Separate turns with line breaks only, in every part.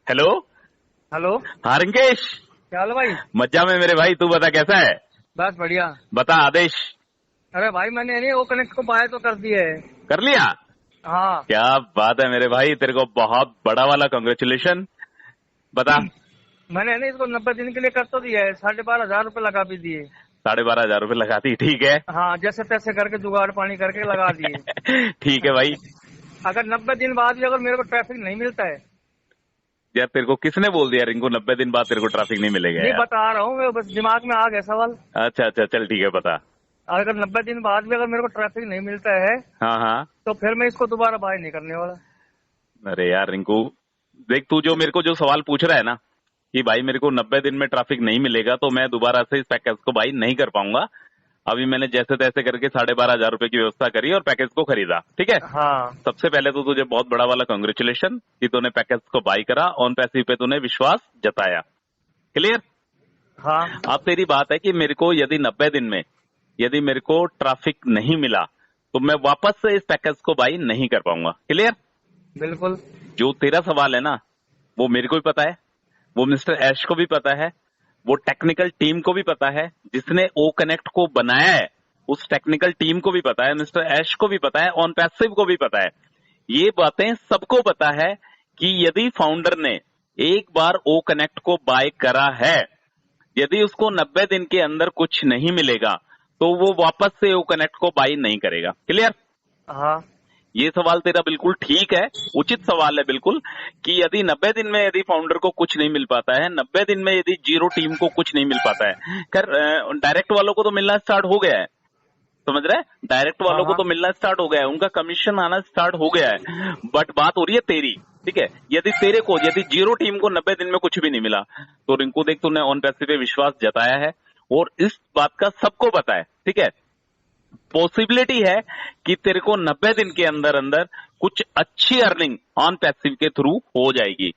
Hello.
Hello.
हाँ रिंकेश,
क्या हाल है भाई?
मज्जा में मेरे भाई। तू बता कैसा है?
बस बढ़िया।
बता आदेश।
अरे भाई मैंने नहीं वो कनेक्ट को बाय तो कर दिए है।
कर लिया?
हाँ।
क्या बात है मेरे भाई, तेरे को बहुत बड़ा वाला कांग्रेचुलेशन। बता।
मैंने नहीं इसको 90 दिन के लिए कर तो दिया है, 12,500 लगा भी दिए।
12,500 लगा दी, ठीक है।
हाँ, जैसे तैसे करके जुगाड़ पानी करके लगा दिए।
ठीक है भाई।
अगर 90 दिन बाद भी अगर मेरे को ट्रैफिक नहीं मिलता है।
यार तेरे को किसने बोल दिया रिंकू 90 दिन बाद तेरे को ट्रैफिक नहीं मिलेगा
नहीं
यार?
बता रहा हूँ मैं, बस दिमाग में आ गया सवाल।
अच्छा अच्छा, चल ठीक है, बता।
अगर 90 दिन बाद भी अगर मेरे को ट्रैफिक नहीं मिलता है
हाँ हाँ।
तो फिर मैं इसको दोबारा बाय नहीं करने वाला।
अरे यार रिंकू, देख तू जो मेरे को जो सवाल पूछ रहा है ना कि भाई मेरे को 90 दिन में ट्रैफिक नहीं मिलेगा तो मैं दोबारा से इस पैकेज को बाई नहीं कर पाऊंगा। अभी मैंने जैसे तैसे करके 12,500 की व्यवस्था करी और पैकेज को खरीदा, ठीक है।
हाँ।
सबसे पहले तो तुझे बहुत बड़ा वाला कांग्रेचुलेशन कि तूने पैकेज को बाई करा, ऑन पैसिव पे तूने विश्वास जताया। क्लियर?
हाँ
अब तेरी बात है कि मेरे को यदि 90 दिन में यदि मेरे को ट्रैफिक नहीं मिला तो मैं वापस से इस पैकेज को बाई नहीं कर पाऊंगा। क्लियर?
बिल्कुल।
जो तेरा सवाल है ना वो मेरे को भी पता है, वो मिस्टर ऐश को भी पता है, वो टेक्निकल टीम को भी पता है, जिसने ओ कनेक्ट को बनाया है उस टेक्निकल टीम को भी पता है, मिस्टर ऐश को भी पता है, ऑन पैसिव को भी पता है। ये बातें सबको पता है कि यदि फाउंडर ने एक बार ओ कनेक्ट को बाय करा है, यदि उसको 90 दिन के अंदर कुछ नहीं मिलेगा तो वो वापस से ओ कनेक्ट को बाय नहीं करेगा। क्लियर?
हाँ।
ये सवाल तेरा बिल्कुल ठीक है, उचित सवाल है बिल्कुल, कि यदि 90 दिन में यदि फाउंडर को कुछ नहीं मिल पाता है, 90 दिन में यदि जीरो टीम को कुछ नहीं मिल पाता है, खैर डायरेक्ट वालों को तो मिलना स्टार्ट हो गया है, समझ रहे हैं? डायरेक्ट
हाँ
वालों को
हाँ।
तो मिलना स्टार्ट हो गया है, उनका कमीशन आना स्टार्ट हो गया है, बट बात हो रही है तेरी। ठीक है, यदि जीरो टीम को 90 दिन में कुछ भी नहीं मिला तो रिंकू देख, तूने ऑन पैसिव पे विश्वास जताया है और इस बात का सबको पता है, ठीक है। पॉसिबिलिटी है कि तेरे को 90 दिन के अंदर अंदर कुछ अच्छी अर्निंग ऑन पैसिव के थ्रू हो जाएगी,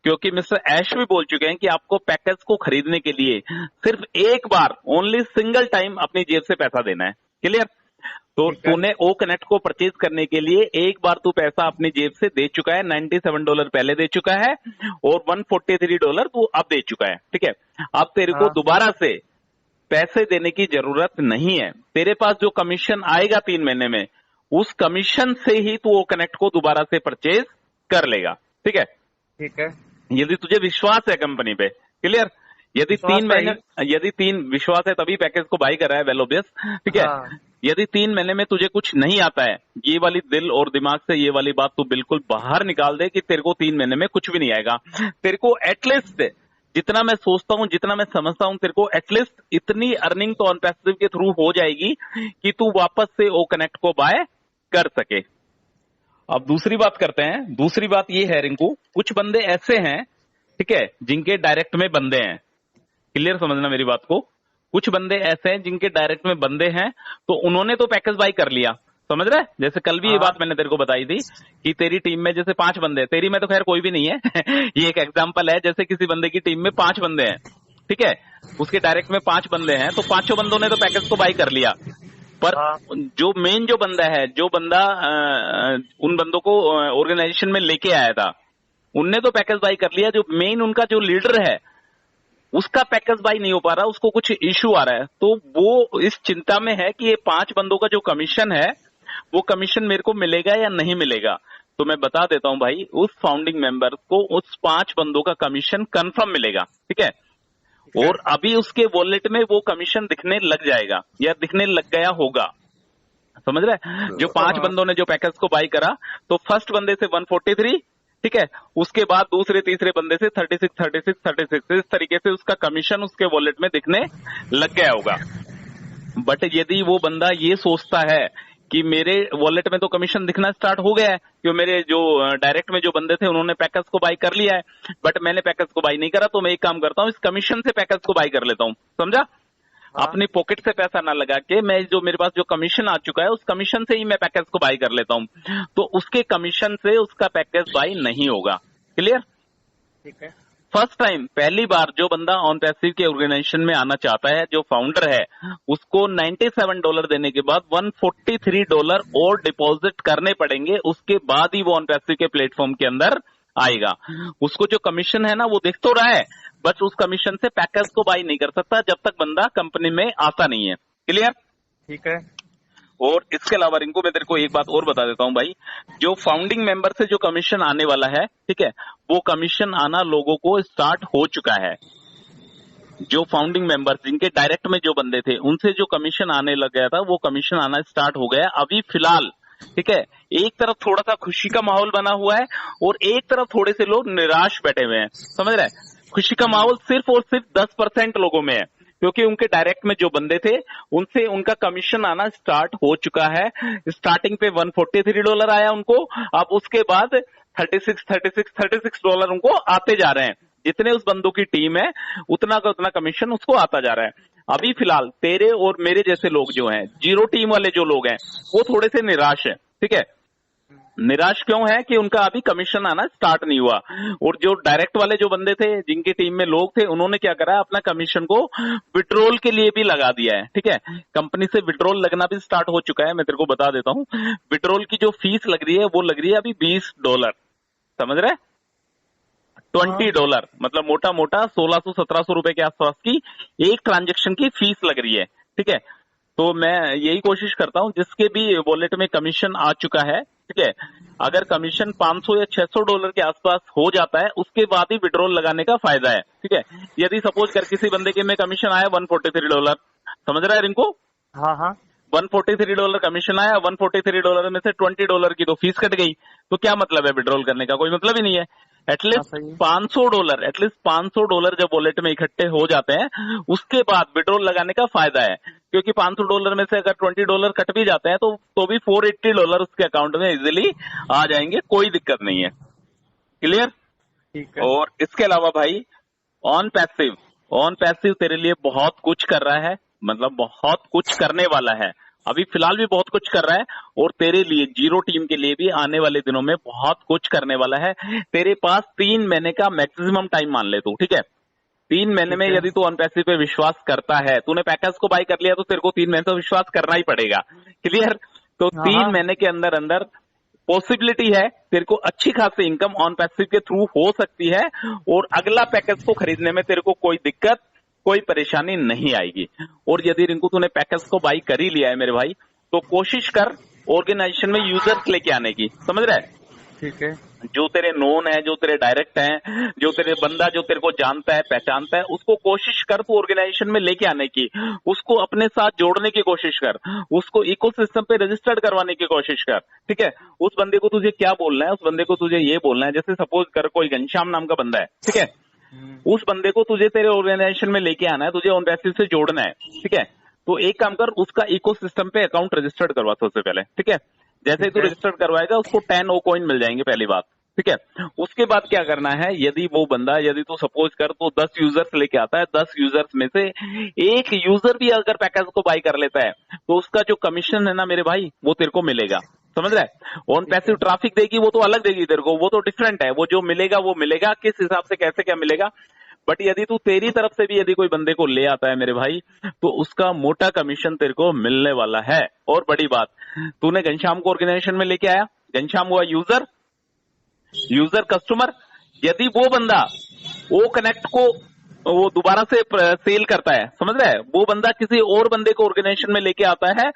क्योंकि मिस्टर ऐश भी बोल चुके हैं कि आपको पैकेज को खरीदने के लिए सिर्फ एक बार, ओनली सिंगल टाइम अपनी जेब से पैसा देना है। क्लियर? तो
ठीक है।
तूने ओ कनेक्ट को परचेज करने के लिए एक बार तू पैसा अपनी जेब से दे चुका है, $97 पहले दे चुका है और $143 तू अब दे चुका है, ठीक है। अब तेरे को
हाँ।
दोबारा से पैसे देने की जरूरत नहीं है, तेरे पास जो कमीशन आएगा 3 महीने में उस कमीशन से ही तू वो कनेक्ट को दोबारा से परचेज कर लेगा, ठीक है।
ठीक है।
यदि तुझे विश्वास है कंपनी पे। क्लियर? यदि
विश्वास
3 महीने,
भाई।
यदि 3 विश्वास है तभी पैकेज को बाई कर रहा है, वेल ऑब्वियस, ठीक है।
हाँ।
यदि 3 महीने में तुझे कुछ नहीं आता है, ये वाली दिल और दिमाग से ये वाली बात तू बिल्कुल बाहर निकाल दे कि तेरे को 3 महीने में कुछ भी नहीं आएगा। तेरे को एटलीस्ट, जितना मैं सोचता हूं, जितना मैं समझता हूं, तेरे को एटलीस्ट इतनी अर्निंग तो ऑन पैसिव के थ्रू हो जाएगी कि तू वापस से ओ कनेक्ट को बाय कर सके। अब दूसरी बात करते हैं। दूसरी बात ये है रिंकू, कुछ बंदे ऐसे हैं, ठीक है, जिनके डायरेक्ट में बंदे हैं। क्लियर समझना मेरी बात को। कुछ बंदे ऐसे हैं जिनके डायरेक्ट में बंदे हैं, तो उन्होंने तो पैकेज बाई कर लिया, समझ रहे? जैसे कल भी ये
हाँ।
बात मैंने तेरे को बताई थी कि तेरी टीम में जैसे 5 बंदे हैं, तेरी में तो खैर कोई भी नहीं है ये एक एग्जांपल है, जैसे किसी बंदे की टीम में 5 बंदे हैं, ठीक है, उसके डायरेक्ट में 5 बंदे हैं, तो 5 बंदों ने तो पैकेज को बाई कर लिया, पर
हाँ।
जो मेन जो बंदा है, जो बंदा उन बंदों को ऑर्गेनाइजेशन में लेके आया था, उनने तो पैकेज बाई कर लिया। जो मेन उनका जो लीडर है उसका पैकेज बाई नहीं हो पा रहा, उसको कुछ इश्यू आ रहा है, तो वो इस चिंता में है कि ये 5 बंदों का जो कमीशन है वो कमीशन मेरे को मिलेगा या नहीं मिलेगा। तो मैं बता देता हूं भाई, उस फाउंडिंग मेंबर को उस 5 बंदों का कमीशन कंफर्म मिलेगा, ठीक है।
ठीक है।
और अभी उसके वॉलेट में वो कमीशन दिखने लग जाएगा या दिखने लग गया होगा, समझ रहे? जो 5
हाँ।
बंदों ने जो पैकेज को बाई करा, तो फर्स्ट बंदे से 143, ठीक है, उसके बाद दूसरे तीसरे बंदे से 36 36 36, इस तरीके से उसका कमीशन उसके वॉलेट में दिखने लग गया होगा। बट यदि वो बंदा ये सोचता है कि मेरे वॉलेट में तो कमीशन दिखना स्टार्ट हो गया है, क्यों मेरे जो डायरेक्ट में जो बंदे थे उन्होंने पैकेज को बाई कर लिया है, बट मैंने पैकेज को बाई नहीं करा, तो मैं एक काम करता हूँ, इस कमीशन से पैकेज को बाई कर लेता हूँ, समझा?
हाँ।
अपनी पॉकेट से पैसा ना लगा के मैं जो मेरे पास जो कमीशन आ चुका है उस कमीशन से ही मैं पैकेज को बाई कर लेता हूं, तो उसके कमीशन से उसका पैकेज बाई नहीं होगा। क्लियर?
ठीक है।
फर्स्ट टाइम, पहली बार जो बंदा ऑन पैसिव के ऑर्गेनाइजेशन में आना चाहता है, जो फाउंडर है, उसको $97 देने के बाद $143 और डिपॉजिट करने पड़ेंगे, उसके बाद ही वो ऑन पैसिव के प्लेटफॉर्म के अंदर आएगा। उसको जो कमीशन है ना वो दिख तो रहा है, बस उस कमीशन से पैकेज को बाई नहीं कर सकता जब तक बंदा कंपनी में आता नहीं है। क्लियर?
ठीक है।
और इसके अलावा रिंकू मैं तेरे को एक बात और बता देता हूँ भाई, जो फाउंडिंग मेंबर से जो कमीशन आने वाला है, ठीक है, वो कमीशन आना लोगों को स्टार्ट हो चुका है। जो फाउंडिंग मेंबर्स जिनके डायरेक्ट में जो बंदे थे उनसे जो कमीशन आने लग गया था वो कमीशन आना स्टार्ट हो गया अभी फिलहाल। ठीक है, एक तरफ थोड़ा सा खुशी का माहौल बना हुआ है और एक तरफ थोड़े से लोग निराश बैठे हुए हैं, समझ रहे हैं? खुशी का माहौल सिर्फ और सिर्फ 10% लोगों में है, क्योंकि उनके डायरेक्ट में जो बंदे थे उनसे उनका कमीशन आना स्टार्ट हो चुका है। स्टार्टिंग पे $143 आया उनको, अब उसके बाद 36 डॉलर उनको आते जा रहे हैं। जितने उस बंदों की टीम है उतना का उतना कमीशन उसको आता जा रहा है। अभी फिलहाल तेरे और मेरे जैसे लोग जो हैं, जीरो टीम वाले जो लोग हैं, वो थोड़े से निराश है। ठीक है, निराश क्यों है कि उनका अभी कमीशन आना स्टार्ट नहीं हुआ, और जो डायरेक्ट वाले जो बंदे थे जिनकी टीम में लोग थे उन्होंने क्या करा, अपना कमीशन को विड्रॉल के लिए भी लगा दिया है। ठीक है, कंपनी से विड्रॉल लगना भी स्टार्ट हो चुका है। मैं तेरे को बता देता हूँ, विड्रॉल की जो फीस लग रही है वो लग रही है अभी $20, समझ रहे? $20, मतलब मोटा मोटा 1600-1700 रुपए के आसपास की एक ट्रांजेक्शन की फीस लग रही है। ठीक है, तो मैं यही कोशिश करता हूं जिसके भी वॉलेट में कमीशन आ चुका है, ठीक है, अगर कमीशन $500 या $600 के आसपास हो जाता है उसके बाद ही विड्रॉल लगाने का फायदा है। ठीक है, यदि सपोज कर किसी बंदे के में कमीशन आया $143, समझ रहा है रिंकू?
हाँ हाँ।
$143 कमीशन आया, $143 में से $20 की तो फीस कट गई, तो क्या मतलब है विड्रॉल करने का? कोई मतलब ही नहीं है। एटलीस्ट $500 जब वॉलेट में इकट्ठे हो जाते हैं उसके बाद विड्रॉल लगाने का फायदा है, क्योंकि $500 में से अगर $20 कट भी जाते हैं तो भी $480 उसके अकाउंट में इजिली आ जाएंगे, कोई दिक्कत नहीं है। क्लियर?
ठीक है।
और इसके अलावा भाई ऑन पैसिव तेरे लिए बहुत कुछ कर रहा है, मतलब बहुत कुछ करने वाला है, अभी फिलहाल भी बहुत कुछ कर रहा है, और तेरे लिए जीरो टीम के लिए भी आने वाले दिनों में बहुत कुछ करने वाला है। तेरे पास 3 महीने का मैक्सिमम टाइम मान ले तू, ठीक है? 3 महीने में यदि तू ऑन पैसिव पे विश्वास करता है, तूने पैकेज को बाय कर लिया तो तेरे को 3 महीने तो विश्वास करना ही पड़ेगा। क्लियर? तो 3 महीने के अंदर अंदर पॉसिबिलिटी है तेरे को अच्छी खासी इनकम ऑन पैसिव के थ्रू हो सकती है, और अगला पैकेज को खरीदने में तेरे को कोई दिक्कत, कोई परेशानी नहीं आएगी। और यदि रिंकू तूने पैकेज को बाई कर ही लिया है मेरे भाई, तो कोशिश कर ऑर्गेनाइजेशन में यूजर्स लेके आने की, समझ रहा है?
ठीक है।
जो तेरे नोन है, जो तेरे डायरेक्ट हैं, जो तेरे बंदा जो तेरे को जानता है पहचानता है, उसको कोशिश कर तू ऑर्गेनाइजेशन में लेके आने की, उसको अपने साथ जोड़ने की कोशिश कर, उसको इकोसिस्टम पे रजिस्टर्ड करवाने की कोशिश कर। ठीक है, उस बंदे को तुझे क्या बोलना है, उस बंदे को तुझे ये बोलना है, जैसे सपोज कर कोई घनश्याम नाम का बंदा है, ठीक है, उस बंदे को तुझे तेरे ऑर्गेनाइजेशन में लेके आना है, तुझे ऑन पैसिव से जोड़ना है। ठीक है, तो एक काम कर, उसका इकोसिस्टम पे अकाउंट रजिस्टर्ड करवा सबसे पहले। ठीक है, जैसे ही तू रजिस्टर्ड करवाएगा उसको 10 ओ कॉइन मिल जाएंगे, पहली बात। ठीक है, उसके बाद क्या करना है, यदि वो बंदा, यदि तू सपोज कर तो 10 यूजर्स लेके आता है, 10 यूजर्स में से एक यूजर भी अगर पैकेज को बाय कर लेता है तो उसका जो कमीशन है ना मेरे भाई, वो तेरे को मिलेगा, समझ रहा है? ऑन पैसिव ट्रैफिक देगी वो तो अलग देगी तेरे को, वो तो डिफरेंट है, वो जो मिलेगा वो मिलेगा, किस हिसाब से कैसे क्या मिलेगा। बट यदि तू तेरी तरफ से भी यदि कोई बंदे को ले आता है मेरे भाई, तो उसका मोटा कमीशन तेरे को मिलने वाला है। और बड़ी बात, तूने घनश्याम को ऑर्गेनाइजेशन में लेके आया, घनश्याम हुआ यूजर कस्टमर, यदि वो बंदा वो कनेक्ट को वो दोबारा से सेल करता है, समझ रहा है, वो बंदा किसी और बंदे को ऑर्गेनाइजेशन में लेके आता है,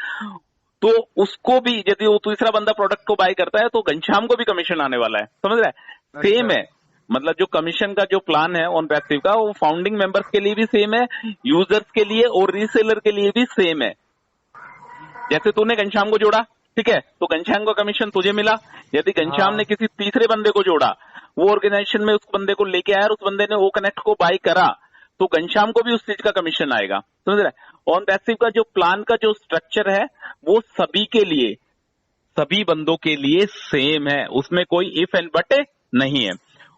तो उसको भी, यदि वो तीसरा बंदा प्रोडक्ट को बाय करता है तो घनश्याम को भी कमीशन आने वाला है, समझ रहा है? सेम है, मतलब जो कमीशन का जो प्लान है ऑन पैसिव का, वो फाउंडिंग मेंबर्स के लिए भी सेम है, यूजर्स के लिए और रीसेलर के लिए भी सेम है। जैसे तूने घनश्याम को जोड़ा, ठीक है, तो घनश्याम का कमीशन तुझे मिला। यदि घनश्याम ने किसी तीसरे बंदे को जोड़ा, वो ऑर्गेनाइजेशन में उस बंदे को लेके आया और उस बंदे ने वो कनेक्ट को बाय करा, तो घनश्याम को भी उस चीज का कमीशन आएगा, समझ रहा है? ऑन पैसिव का जो प्लान का जो स्ट्रक्चर है वो सभी के लिए, सभी बंदों के लिए सेम है, उसमें कोई इफ एंड बट नहीं है।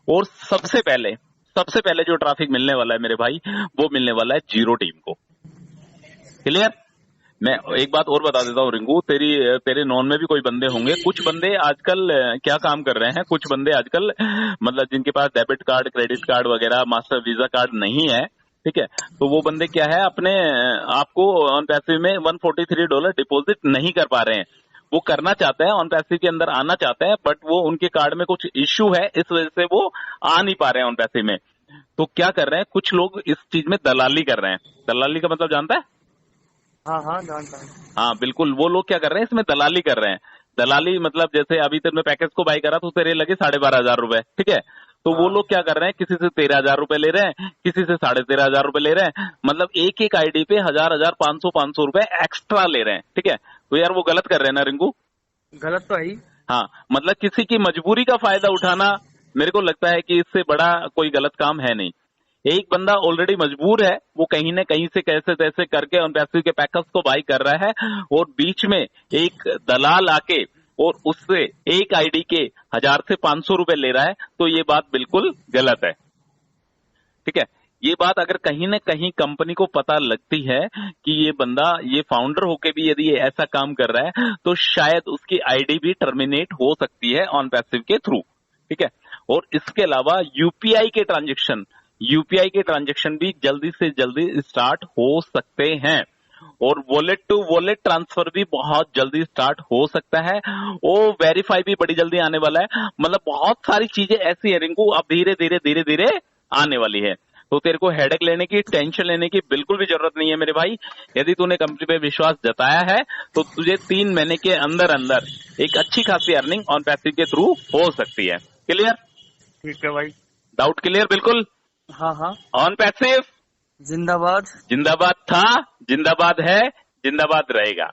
और सबसे पहले जो ट्रैफिक मिलने वाला है मेरे भाई, वो मिलने वाला है जीरो टीम को। क्लियर? मैं एक बात और बता देता हूँ रिंकू, तेरे नॉन में भी कोई बंदे होंगे, कुछ बंदे आजकल क्या काम कर रहे हैं, कुछ बंदे आजकल मतलब जिनके पास डेबिट कार्ड, क्रेडिट कार्ड वगैरह, मास्टर वीजा कार्ड नहीं है, ठीक है, तो वो बंदे क्या है, अपने आपको ऑन पैसिव में $143 डिपॉजिट नहीं कर पा रहे हैं। वो करना चाहते हैं, ऑन पैसिव के अंदर आना चाहते हैं, बट वो उनके कार्ड में कुछ इश्यू है, इस वजह से वो आ नहीं पा रहे हैं ऑन पैसिव में। तो क्या कर रहे हैं, कुछ लोग इस चीज में दलाली कर रहे हैं। दलाली का मतलब जानता है?
हाँ हाँ जानता हूँ।
हाँ बिल्कुल, वो लोग क्या कर रहे हैं, इसमें दलाली कर रहे हैं। दलाली मतलब जैसे अभी तुमने पैकेज को बाई करा तो तेरे लगे 12,500 रुपए, ठीक है। तो वो
हाँ
लोग क्या कर रहे हैं, किसी से 13,000 रुपए ले रहे हैं, किसी से 13,500 रुपए ले रहे हैं, मतलब एक एक आईडी पे 1,000 500 रुपए एक्स्ट्रा ले रहे हैं, ठीक है। तो यार वो गलत कर रहे हैं ना रिंकू।
गलत तो है ही।
हाँ, मतलब किसी की मजबूरी का फायदा उठाना, मेरे को लगता है कि इससे बड़ा कोई गलत काम है नहीं। एक बंदा ऑलरेडी मजबूर है, वो कहीं ना कहीं से कैसे तैसे करके ऑन पैसिव के पैकेज को बाई कर रहा है, और बीच में एक दलाल आके और उससे एक आईडी के 1,000 से 500 रुपए ले रहा है, तो ये बात बिल्कुल गलत है, ठीक है। ये बात अगर कहीं ना कहीं कंपनी को पता लगती है कि ये बंदा, ये फाउंडर होके भी यदि ये ऐसा काम कर रहा है, तो शायद उसकी आईडी भी टर्मिनेट हो सकती है ऑन पैसिव के थ्रू, ठीक है। और इसके अलावा यूपीआई के ट्रांजेक्शन भी जल्दी से जल्दी स्टार्ट हो सकते हैं, और वॉलेट टू वॉलेट ट्रांसफर भी बहुत जल्दी स्टार्ट हो सकता है, वो वेरीफाई भी बड़ी जल्दी आने वाला है। मतलब बहुत सारी चीजें ऐसी है रिंकू, अब धीरे धीरे धीरे धीरे आने वाली है। तो तेरे को हेडेक लेने की, टेंशन लेने की बिल्कुल भी जरूरत नहीं है मेरे भाई। यदि तूने कंपनी पे विश्वास जताया है, तो तुझे 3 महीने के अंदर अंदर एक अच्छी खासी अर्निंग ऑन पैसिव के थ्रू हो सकती है। क्लियर?
ठीक है भाई।
Doubt clear? बिल्कुल।
हाँ हाँ।
ऑन पैसिव
जिंदाबाद।
जिंदाबाद था, जिंदाबाद है, जिंदाबाद रहेगा।